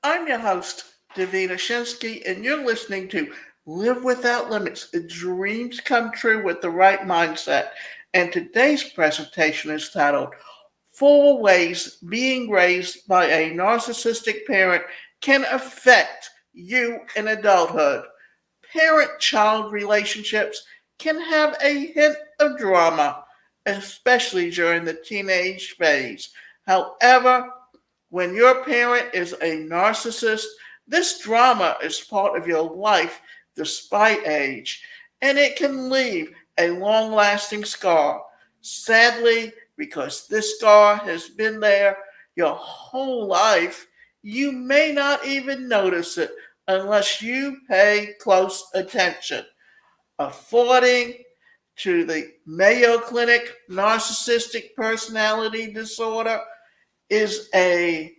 I'm your host, Davina Shinsky, and you're listening to Live Without Limits, Dreams Come True with the Right Mindset. And today's presentation is titled Four Ways Being Raised by a Narcissistic Parent Can Affect You in Adulthood. Parent-child relationships can have a hint of drama, especially during the teenage phase. However, when your parent is a narcissist, this drama is part of your life despite age, and it can leave a long lasting scar. Sadly, because this scar has been there your whole life, you may not even notice it unless you pay close attention. According to the Mayo Clinic, narcissistic personality disorder is a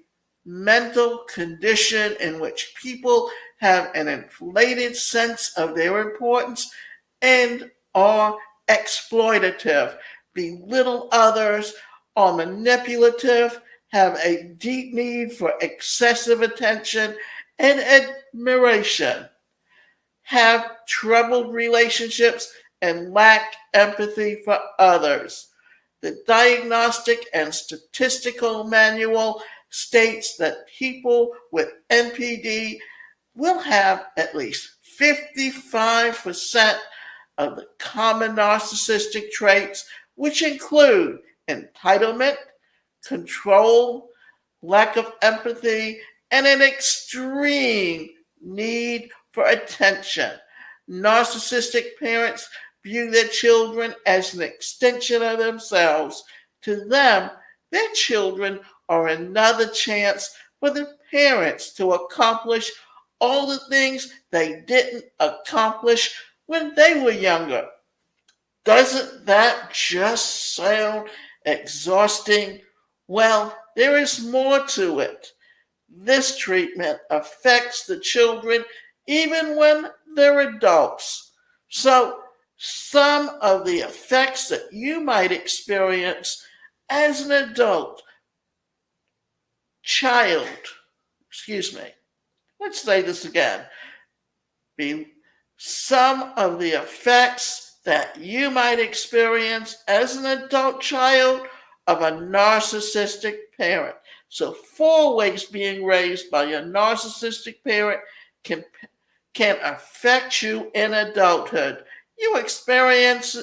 mental condition in which people have an inflated sense of their importance and are exploitative, belittle others, are manipulative, have a deep need for excessive attention and admiration, have troubled relationships, and lack empathy for others. The Diagnostic and Statistical Manual states that people with NPD will have at least 55% of the common narcissistic traits, which include entitlement, control, lack of empathy, and an extreme need for attention. Narcissistic parents view their children as an extension of themselves. To them, their children are another chance for the parents to accomplish all the things they didn't accomplish when they were younger. Doesn't that just sound exhausting? Well, there is more to it. This treatment affects the children even when they're adults. So, some of the effects that you might experience as an adult child, excuse me, let's say this again, be some of the effects that you might experience as an adult child of a narcissistic parent. So, four ways being raised by a narcissistic parent can, can affect you in adulthood. You experience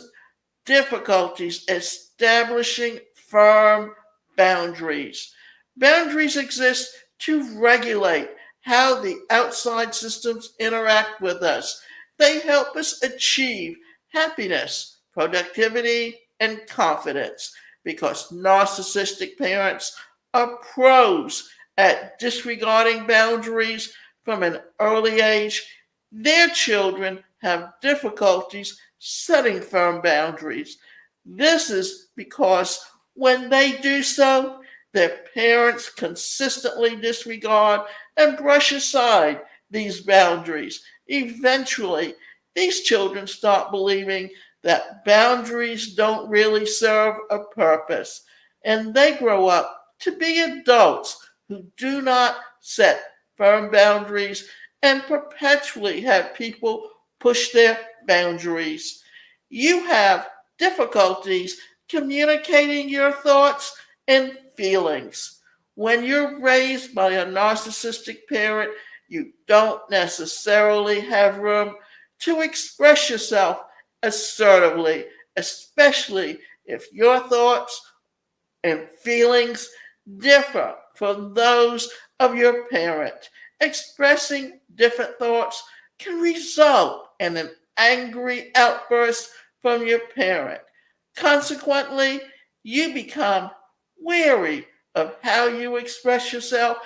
difficulties establishing firm boundaries. Boundaries exist to regulate how the outside systems interact with us. They help us achieve happiness, productivity, and confidence because narcissistic parents are pros at disregarding boundaries from an early age. Their children have difficulties setting firm boundaries. This is because when they do so, their parents consistently disregard and brush aside these boundaries. Eventually, these children start believing that boundaries don't really serve a purpose, and they grow up to be adults who do not set firm boundaries and perpetually have people push their boundaries. You have difficulties communicating your thoughts and feelings. When you're raised by a narcissistic parent, you don't necessarily have room to express yourself assertively, especially if your thoughts and feelings differ from those of your parent. Expressing different thoughts can result in an angry outburst from your parent. Consequently, you become wary of how you express yourself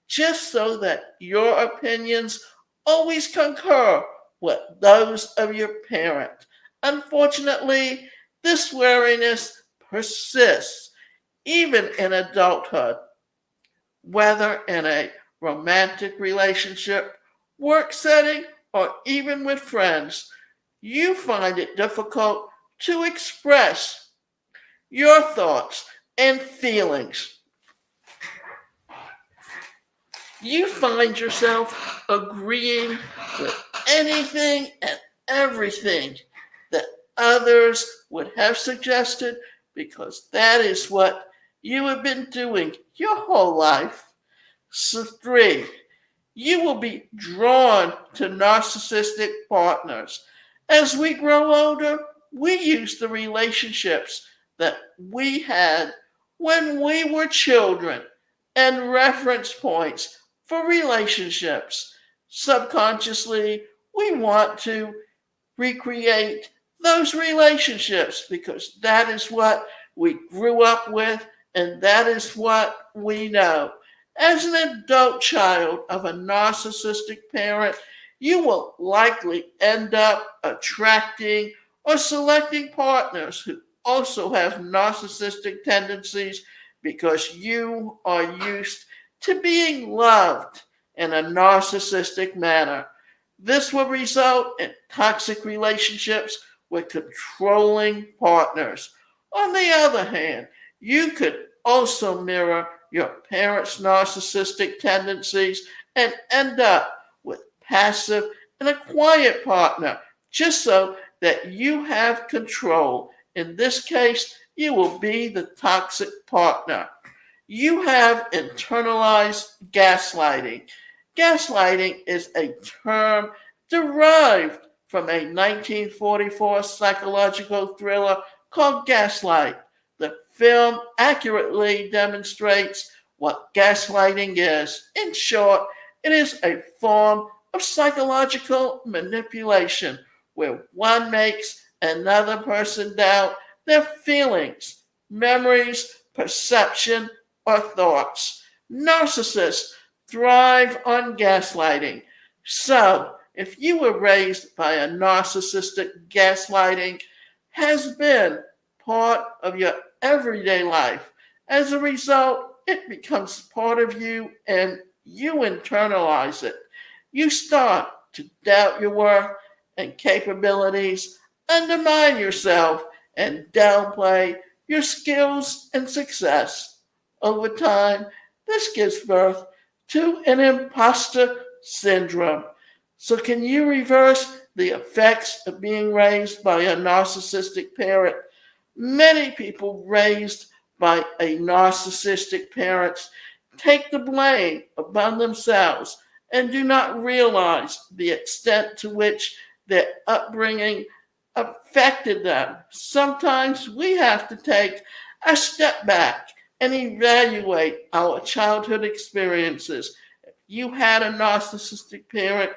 just so that your opinions always concur with those of your parent. Unfortunately, this wariness persists even in adulthood, whether in a romantic relationship, work setting, or even with friends. You find it difficult to express your thoughts and feelings. You find yourself agreeing with anything and everything that others would have suggested because that is what you have been doing your whole life. So, three, you will be drawn to narcissistic partners. As we grow older, we use the relationships that we had when we were children and reference points for relationships. Subconsciously, we want to recreate those relationships because that is what we grew up with and that is what we know. As an adult child of a narcissistic parent, you will likely end up attracting or selecting partners who also have narcissistic tendencies because you are used to being loved in a narcissistic manner. This will result in toxic relationships with controlling partners. On the other hand, you could also mirror your parents' narcissistic tendencies and end up with passive and a quiet partner just so that you have control. In this case, you will be the toxic partner. You have internalized gaslighting. Gaslighting is a term derived from a 1944 psychological thriller called Gaslight. The film accurately demonstrates what gaslighting is. In short, it is a form of psychological manipulation where one makes another person doubt their feelings, memories, perception, or thoughts. Narcissists thrive on gaslighting. So, if you were raised by a narcissistic, gaslighting has been part of your everyday life. As a result, it becomes part of you and you internalize it. You start to doubt your worth and capabilities, undermine yourself, and downplay your skills and success. Over time, this gives birth to an imposter syndrome. So, can you reverse the effects of being raised by a narcissistic parent? Many people raised by a narcissistic parent take the blame upon themselves and do not realize the extent to which their upbringing affected them. Sometimes we have to take a step back and evaluate our childhood experiences. If you had a narcissistic parent,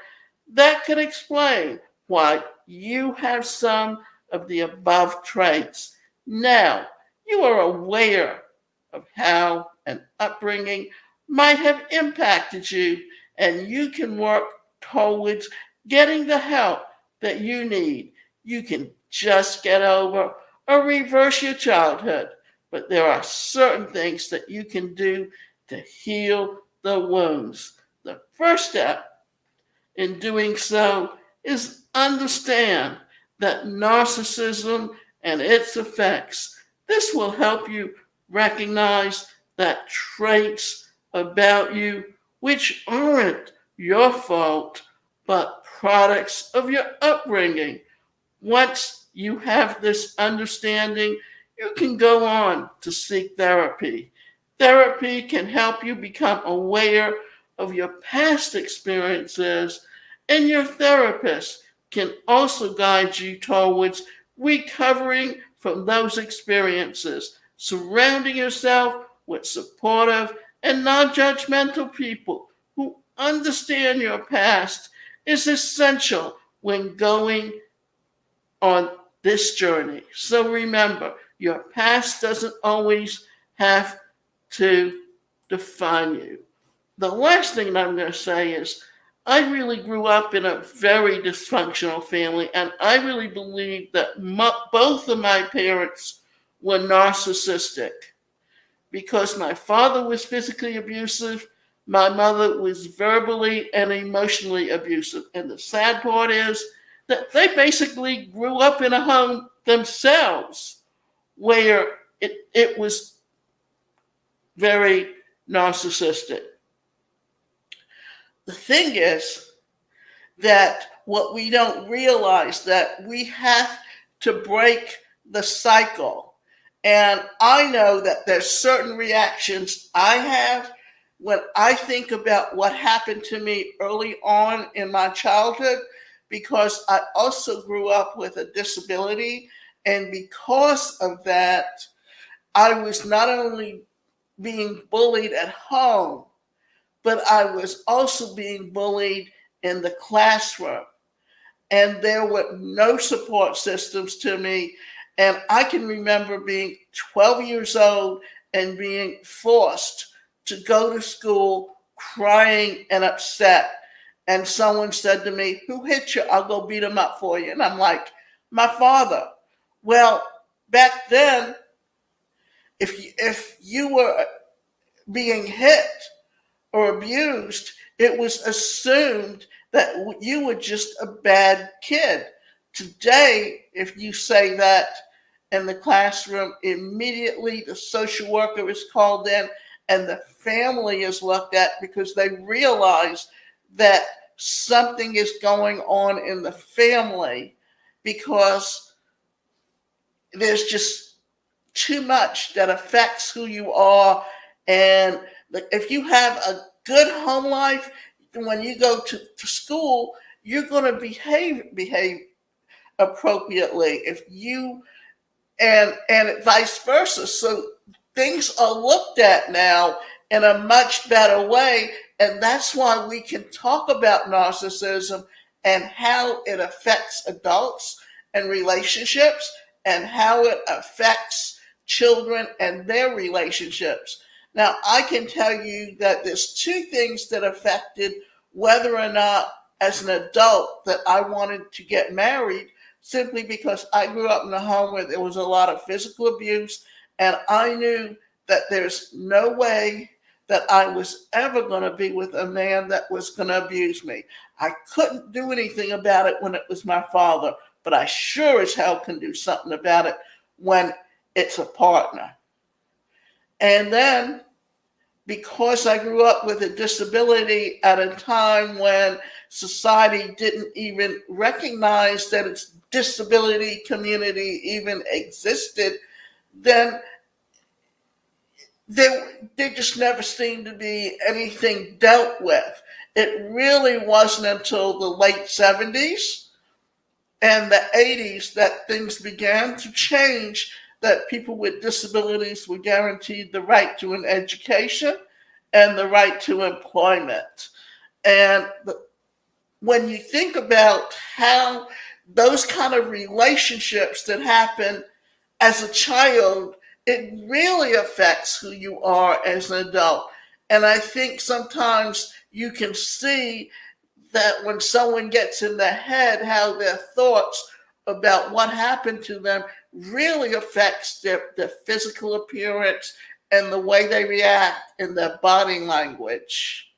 that could explain why you have some of the above traits. Now, you are aware of how an upbringing might have impacted you, and you can work towards getting the help that you need. You can just get over or reverse your childhood, but there are certain things that you can do to heal the wounds. The first step in doing so is understand that narcissism and its effects. This will help you recognize that traits about you which aren't your fault but products of your upbringing. Once you have this understanding, you can go on to seek therapy. Therapy can help you become aware of your past experiences, and your therapist can also guide you towards recovering from those experiences. Surrounding yourself with supportive and non judgmental people who understand your past is essential when going on this journey. So remember, your past doesn't always have to define you. The last thing I'm going to say is I really grew up in a very dysfunctional family, and I really believe that both of my parents were narcissistic because my father was physically abusive, my mother was verbally and emotionally abusive. And the sad part is that they basically grew up in a home themselves where it was very narcissistic. the thing is that what we don't realize that we have to break the cycle. And I know that there's certain reactions I have when I think about what happened to me early on in my childhood, because I also grew up with a disability. And because of that, I was not only being bullied at home, but I was also being bullied in the classroom. And there were no support systems to me. And I can remember being 12 years old and being forced to go to school crying and upset. And someone said to me, "Who hit you? I'll go beat him up for you." And I'm like, "My father." Well, back then, if you were being hit or abused, it was assumed that you were just a bad kid. Today, if you say that in the classroom, immediately the social worker is called in and the family is looked at, because they realize that something is going on in the family, because there's just too much that affects who you are. And if you have a good home life, when you go to school, you're going to behave appropriately. If you and vice versa. So things are looked at now in a much better way, and that's why we can talk about narcissism and how it affects adults and relationships, and how it affects children and their relationships. Now, I can tell you that there's two things that affected whether or not, as an adult, that I wanted to get married, simply because I grew up in a home where there was a lot of physical abuse, and I knew that there's no way that I was ever going to be with a man that was going to abuse me. I couldn't do anything about it when it was my father, but I sure as hell can do something about it when it's a partner. And then, because I grew up with a disability at a time when society didn't even recognize that its disability community even existed, then there just never seemed to be anything dealt with. It really wasn't until the late 70s and the 80s that things began to change, that people with disabilities were guaranteed the right to an education and the right to employment. And when you think about how those kind of relationships that happen as a child, it really affects who you are as an adult. And I think sometimes you can see that when someone gets in their head, how their thoughts about what happened to them really affects their physical appearance and the way they react in their body language.